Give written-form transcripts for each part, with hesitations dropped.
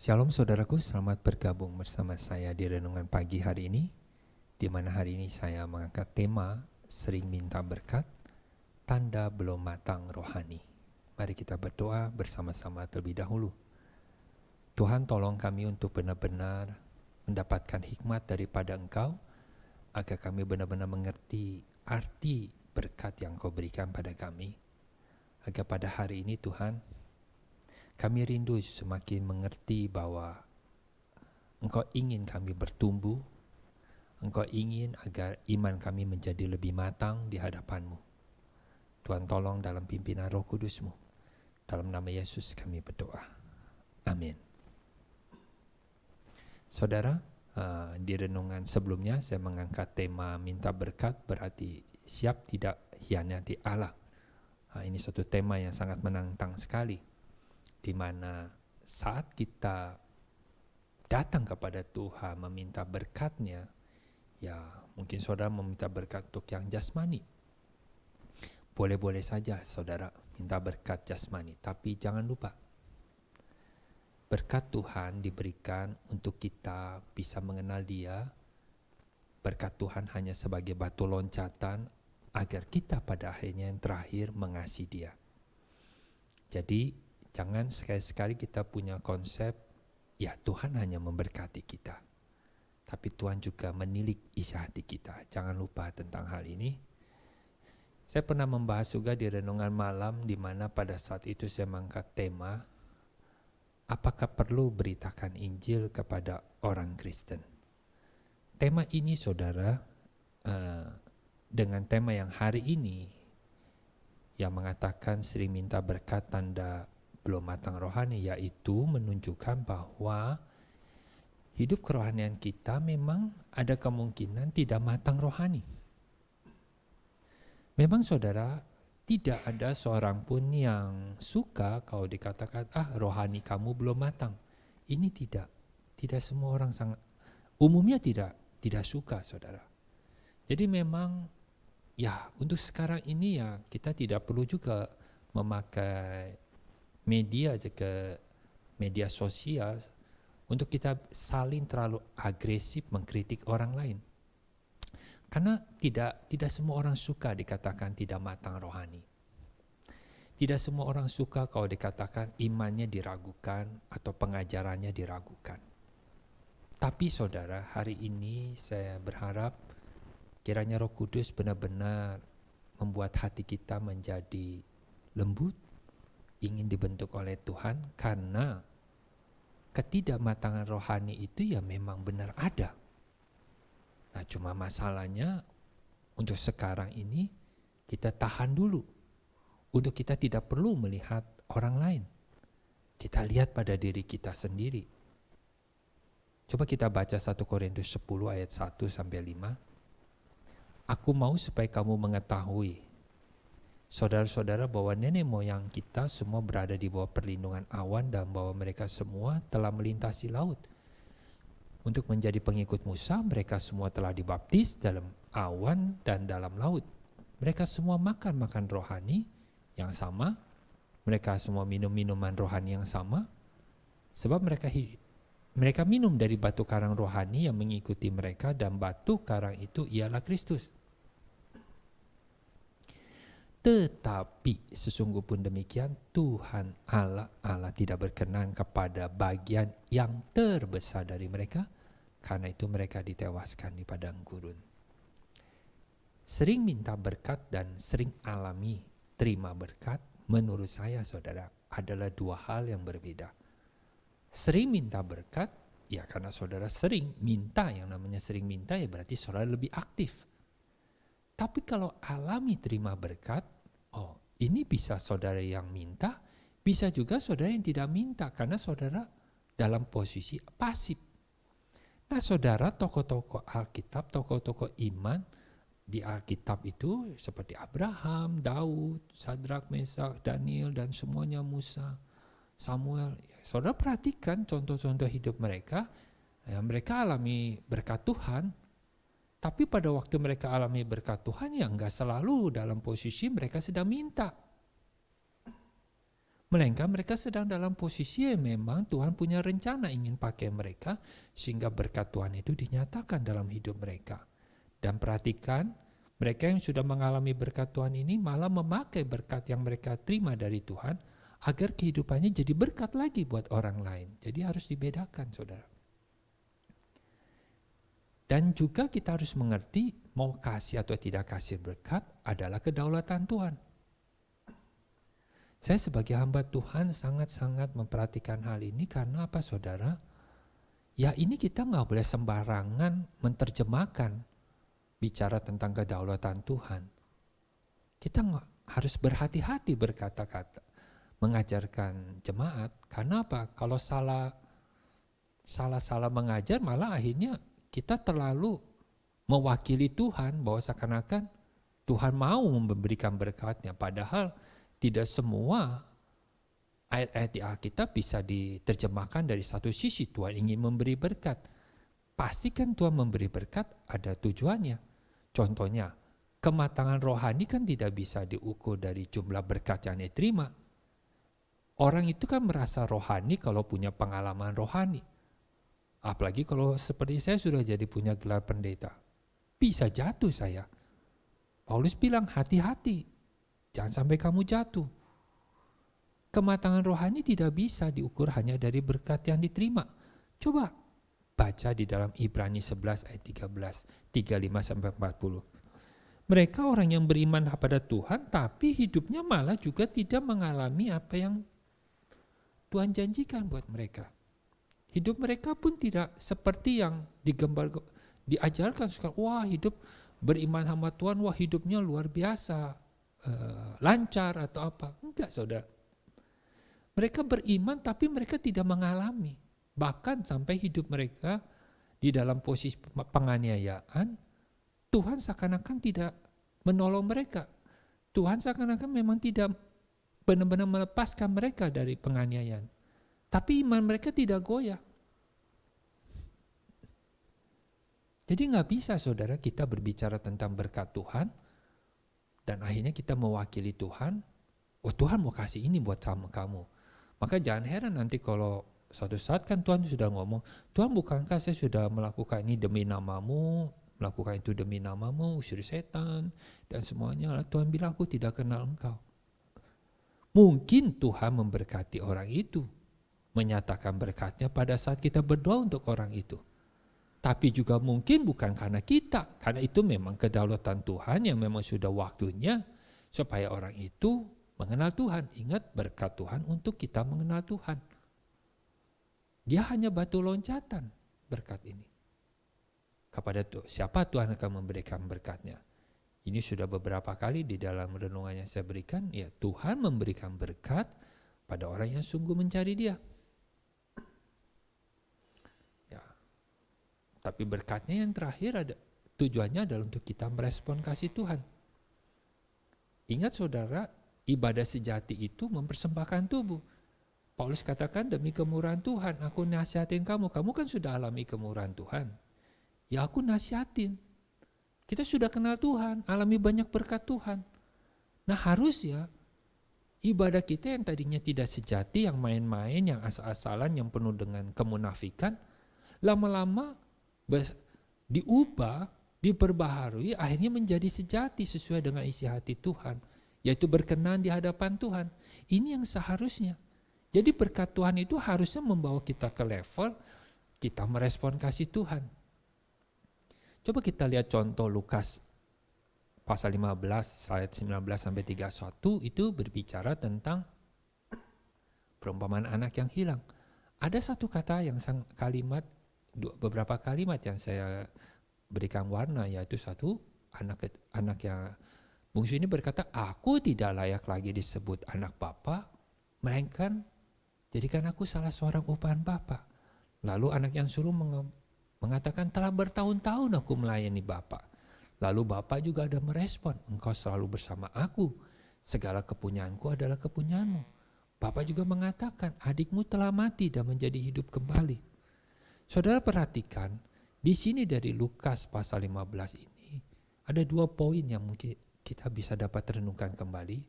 Shalom saudaraku, selamat bergabung bersama saya di Renungan Pagi hari ini, di mana hari ini saya mengangkat tema sering minta berkat, tanda belum matang rohani. Mari kita berdoa bersama-sama terlebih dahulu. Tuhan, tolong kami untuk benar-benar mendapatkan hikmat daripada Engkau, agar kami benar-benar mengerti arti berkat yang Kau berikan pada kami. Agar pada hari ini Tuhan, kami rindu semakin mengerti bahwa Engkau ingin kami bertumbuh, Engkau ingin agar iman kami menjadi lebih matang di hadapan-Mu. Tuhan, tolong dalam pimpinan Roh Kudus-Mu. Dalam nama Yesus kami berdoa. Amin. Saudara, di renungan sebelumnya saya mengangkat tema minta berkat berarti siap tidak hianati Allah. Ini suatu tema yang sangat menantang sekali, di mana saat kita datang kepada Tuhan meminta berkat-Nya, ya mungkin saudara meminta berkat untuk yang jasmani. Boleh-boleh saja saudara minta berkat jasmani, tapi jangan lupa berkat Tuhan diberikan untuk kita bisa mengenal Dia. Berkat Tuhan hanya sebagai batu loncatan agar kita pada akhirnya yang terakhir mengasihi Dia. Jadi jangan sekali-sekali kita punya konsep, ya Tuhan hanya memberkati kita, tapi Tuhan juga menilik isi hati kita. Jangan lupa tentang hal ini. Saya pernah membahas juga di renungan malam, di mana pada saat itu saya mengangkat tema, apakah perlu beritakan Injil kepada orang Kristen? Tema ini saudara, dengan tema yang hari ini, yang mengatakan sering minta berkat tanda belum matang rohani, yaitu menunjukkan bahwa hidup kerohanian kita memang ada kemungkinan tidak matang rohani. Memang saudara, tidak ada seorang pun yang suka kalau dikatakan, rohani kamu belum matang. Ini tidak semua orang umumnya tidak suka saudara. Jadi memang ya untuk sekarang ini ya kita tidak perlu juga memakai media sosial untuk kita saling terlalu agresif mengkritik orang lain. Karena tidak semua orang suka dikatakan tidak matang rohani. Tidak semua orang suka kalau dikatakan imannya diragukan atau pengajarannya diragukan. Tapi saudara, hari ini saya berharap kiranya Roh Kudus benar-benar membuat hati kita menjadi lembut, ingin dibentuk oleh Tuhan, karena ketidakmatangan rohani itu ya memang benar ada. Nah, cuma masalahnya untuk sekarang ini kita tahan dulu. Untuk kita tidak perlu melihat orang lain. Kita lihat pada diri kita sendiri. Coba kita baca 1 Korintus 10 ayat 1 sampai 5. Aku mau supaya kamu mengetahui, saudara-saudara, bahwa nenek moyang kita semua berada di bawah perlindungan awan dan bahwa mereka semua telah melintasi laut. Untuk menjadi pengikut Musa, mereka semua telah dibaptis dalam awan dan dalam laut. Mereka semua makan rohani yang sama, mereka semua minum minuman rohani yang sama, sebab mereka minum dari batu karang rohani yang mengikuti mereka, dan batu karang itu ialah Kristus. Tetapi sesungguh pun demikian, Tuhan Allah tidak berkenan kepada bagian yang terbesar dari mereka, karena itu mereka ditewaskan di padang gurun. Sering minta berkat dan sering alami terima berkat, menurut saya saudara, adalah dua hal yang berbeda. Sering minta berkat, ya karena saudara sering minta, yang namanya sering minta ya berarti saudara lebih aktif. Tapi kalau alami terima berkat, ini bisa saudara yang minta, bisa juga saudara yang tidak minta, karena saudara dalam posisi pasif. Nah saudara, tokoh-tokoh Alkitab, tokoh-tokoh iman di Alkitab itu seperti Abraham, Daud, Sadrak, Mesak, Daniel, dan semuanya, Musa, Samuel. Saudara perhatikan contoh-contoh hidup mereka, mereka alami berkat Tuhan. Tapi pada waktu mereka alami berkat Tuhan, ya enggak selalu dalam posisi mereka sedang minta. Melainkan mereka sedang dalam posisi yang memang Tuhan punya rencana ingin pakai mereka sehingga berkat Tuhan itu dinyatakan dalam hidup mereka. Dan perhatikan, mereka yang sudah mengalami berkat Tuhan ini malah memakai berkat yang mereka terima dari Tuhan agar kehidupannya jadi berkat lagi buat orang lain. Jadi harus dibedakan, saudara. Dan juga kita harus mengerti mau kasih atau tidak kasih berkat adalah kedaulatan Tuhan. Saya sebagai hamba Tuhan sangat-sangat memperhatikan hal ini karena apa, saudara? Ya ini kita nggak boleh sembarangan menerjemahkan bicara tentang kedaulatan Tuhan. Kita harus berhati-hati berkata-kata, mengajarkan jemaat. Karena apa? Kalau salah mengajar malah akhirnya kita terlalu mewakili Tuhan bahwa seakan-akan Tuhan mau memberikan berkatnya. Padahal tidak semua ayat-ayat di Alkitab bisa diterjemahkan dari satu sisi Tuhan ingin memberi berkat. Pastikan Tuhan memberi berkat ada tujuannya. Contohnya, kematangan rohani kan tidak bisa diukur dari jumlah berkat yang diterima. Orang itu kan merasa rohani kalau punya pengalaman rohani. Apalagi kalau seperti saya sudah jadi punya gelar pendeta. Bisa jatuh saya. Paulus bilang hati-hati. Jangan sampai kamu jatuh. Kematangan rohani tidak bisa diukur hanya dari berkat yang diterima. Coba baca di dalam Ibrani 11 ayat 13, 35-40. Mereka orang yang beriman kepada Tuhan tapi hidupnya malah juga tidak mengalami apa yang Tuhan janjikan buat mereka. Hidup mereka pun tidak seperti yang diajarkan. Wah, hidup beriman sama Tuhan, wah hidupnya luar biasa, lancar atau apa. Enggak, saudara. Mereka beriman tapi mereka tidak mengalami. Bahkan sampai hidup mereka di dalam posisi penganiayaan, Tuhan seakan-akan tidak menolong mereka. Tuhan seakan-akan memang tidak benar-benar melepaskan mereka dari penganiayaan. Tapi iman mereka tidak goyah. Jadi nggak bisa, saudara, kita berbicara tentang berkat Tuhan dan akhirnya kita mewakili Tuhan. Oh, Tuhan mau kasih ini buat kamu. Maka jangan heran nanti kalau suatu saat kan Tuhan sudah ngomong, Tuhan bukankah saya sudah melakukan ini demi namamu, melakukan itu demi namamu, usir setan dan semuanya. Tuhan bilang, aku tidak kenal engkau. Mungkin Tuhan memberkati orang itu, menyatakan berkatnya pada saat kita berdoa untuk orang itu. Tapi juga mungkin bukan karena kita, karena itu memang kedaulatan Tuhan yang memang sudah waktunya supaya orang itu mengenal Tuhan. Ingat, berkat Tuhan untuk kita mengenal Tuhan. Dia hanya batu loncatan berkat ini. Kepada siapa Tuhan akan memberikan berkatnya? Ini sudah beberapa kali di dalam renungan yang saya berikan, ya Tuhan memberikan berkat pada orang yang sungguh mencari Dia. Tapi berkatnya yang terakhir ada tujuannya adalah untuk kita merespon kasih Tuhan. Ingat, saudara, ibadah sejati itu mempersembahkan tubuh. Paulus katakan, demi kemurahan Tuhan aku nasihatin kamu. Kamu kan sudah alami kemurahan Tuhan. Ya aku nasihatin. Kita sudah kenal Tuhan, alami banyak berkat Tuhan. Nah harus ya, ibadah kita yang tadinya tidak sejati, yang main-main, yang asal-asalan, yang penuh dengan kemunafikan, lama-lama diubah, diperbaharui, akhirnya menjadi sejati sesuai dengan isi hati Tuhan, yaitu berkenan di hadapan Tuhan. Ini yang seharusnya. Jadi berkat Tuhan itu harusnya membawa kita ke level kita merespon kasih Tuhan. Coba kita lihat contoh Lukas pasal 15 ayat 19-31 itu berbicara tentang perumpamaan anak yang hilang. Ada satu kata yang beberapa kalimat yang saya berikan warna, yaitu satu, anak yang bungsu ini berkata, aku tidak layak lagi disebut anak Bapa, melainkan jadikan aku salah seorang upahan Bapa. Lalu anak yang sulung mengatakan, telah bertahun-tahun aku melayani Bapa. Lalu Bapa juga ada merespon, engkau selalu bersama aku, segala kepunyaanku adalah kepunyaanmu. Bapa juga mengatakan, adikmu telah mati dan menjadi hidup kembali. Saudara perhatikan, di sini dari Lukas pasal 15 ini ada dua poin yang mungkin kita bisa dapat renungkan kembali.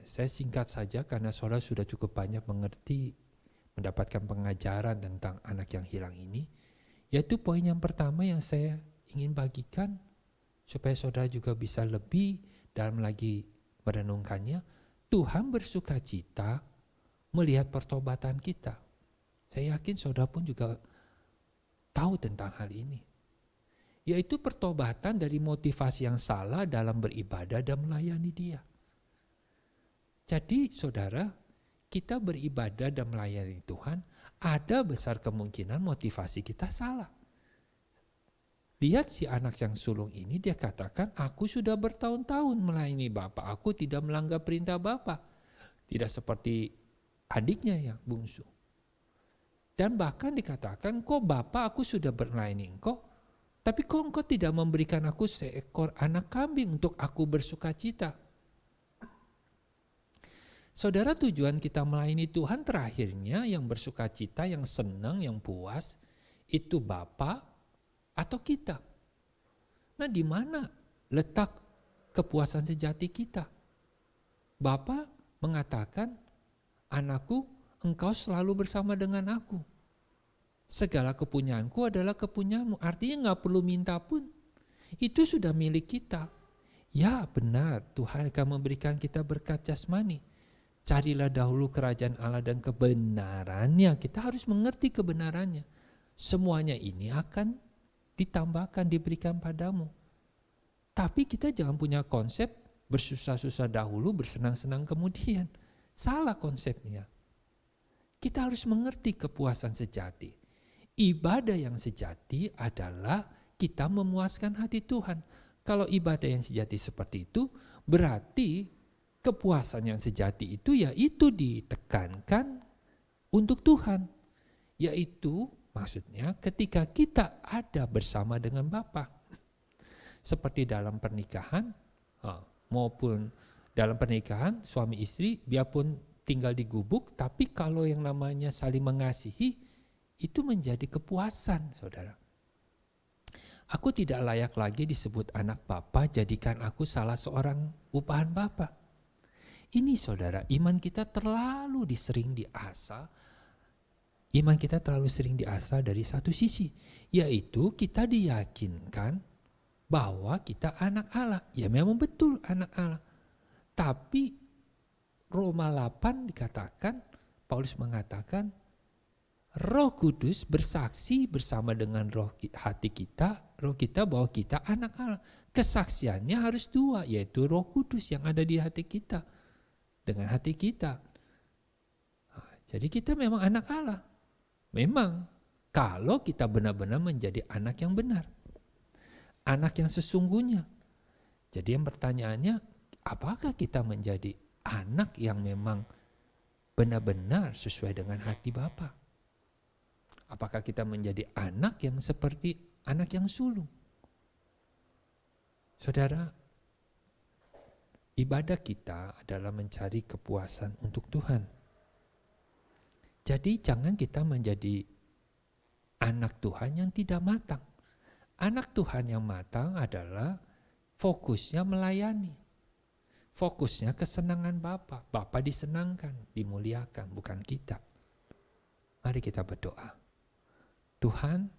Saya singkat saja karena saudara sudah cukup banyak mengerti, mendapatkan pengajaran tentang anak yang hilang ini. Yaitu poin yang pertama yang saya ingin bagikan supaya saudara juga bisa lebih dalam lagi merenungkannya. Tuhan bersuka cita melihat pertobatan kita. Saya yakin saudara pun juga tahu tentang hal ini. Yaitu pertobatan dari motivasi yang salah dalam beribadah dan melayani Dia. Jadi saudara, kita beribadah dan melayani Tuhan, ada besar kemungkinan motivasi kita salah. Lihat si anak yang sulung ini, dia katakan, aku sudah bertahun-tahun melayani Bapak, aku tidak melanggar perintah Bapak. Tidak seperti adiknya yang bungsu. Dan bahkan dikatakan, kok Bapak aku sudah melayani engkau, tapi kok engkau tidak memberikan aku seekor anak kambing untuk aku bersuka cita. Saudara, tujuan kita melayani Tuhan terakhirnya yang bersuka cita, yang senang, yang puas, itu Bapa atau kita. Nah, di mana letak kepuasan sejati kita? Bapa mengatakan, anakku, engkau selalu bersama dengan aku. Segala kepunyaanku adalah kepunyaanmu. Artinya gak perlu minta pun. Itu sudah milik kita. Ya benar, Tuhan akan memberikan kita berkat jasmani. Carilah dahulu kerajaan Allah dan kebenarannya. Kita harus mengerti kebenarannya. Semuanya ini akan ditambahkan, diberikan padamu. Tapi kita jangan punya konsep bersusah-susah dahulu, bersenang-senang kemudian. Salah konsepnya. Kita harus mengerti kepuasan sejati. Ibadah yang sejati adalah kita memuaskan hati Tuhan. Kalau ibadah yang sejati seperti itu, berarti kepuasan yang sejati itu yaitu ditekankan untuk Tuhan. Yaitu maksudnya ketika kita ada bersama dengan Bapa. Seperti dalam pernikahan maupun dalam pernikahan suami istri biarpun tinggal di gubuk, tapi kalau yang namanya saling mengasihi itu menjadi kepuasan, saudara. Aku tidak layak lagi disebut anak Bapa, jadikan aku salah seorang upahan Bapa. Ini saudara, iman kita terlalu sering diasah. Iman kita terlalu sering diasah dari satu sisi, yaitu kita diyakinkan bahwa kita anak Allah. Ya memang betul anak Allah. Tapi Roma 8 dikatakan, Paulus mengatakan, Roh Kudus bersaksi bersama dengan roh kita bahwa kita anak Allah. Kesaksiannya harus dua, yaitu Roh Kudus yang ada di hati kita dengan hati kita. Jadi kita memang anak Allah. Memang kalau kita benar-benar menjadi anak yang benar. Anak yang sesungguhnya. Jadi yang pertanyaannya, apakah kita menjadi anak yang memang benar-benar sesuai dengan hati Bapa? Apakah kita menjadi anak yang seperti anak yang sulung? Saudara, ibadah kita adalah mencari kepuasan untuk Tuhan. Jadi jangan kita menjadi anak Tuhan yang tidak matang. Anak Tuhan yang matang adalah fokusnya melayani. Fokusnya kesenangan Bapa. Bapa disenangkan, dimuliakan, bukan kita. Mari kita berdoa. Tuhan,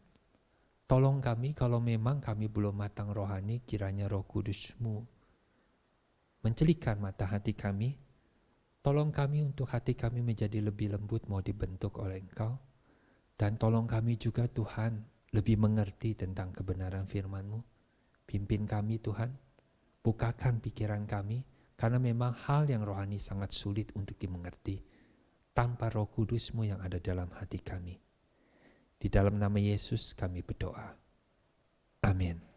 tolong kami kalau memang kami belum matang rohani, kiranya Roh Kudus-Mu mencelikan mata hati kami. Tolong kami untuk hati kami menjadi lebih lembut mau dibentuk oleh Engkau. Dan tolong kami juga Tuhan lebih mengerti tentang kebenaran firman-Mu. Pimpin kami Tuhan, bukakan pikiran kami, karena memang hal yang rohani sangat sulit untuk dimengerti tanpa Roh Kudus-Mu yang ada dalam hati kami. Di dalam nama Yesus kami berdoa. Amin.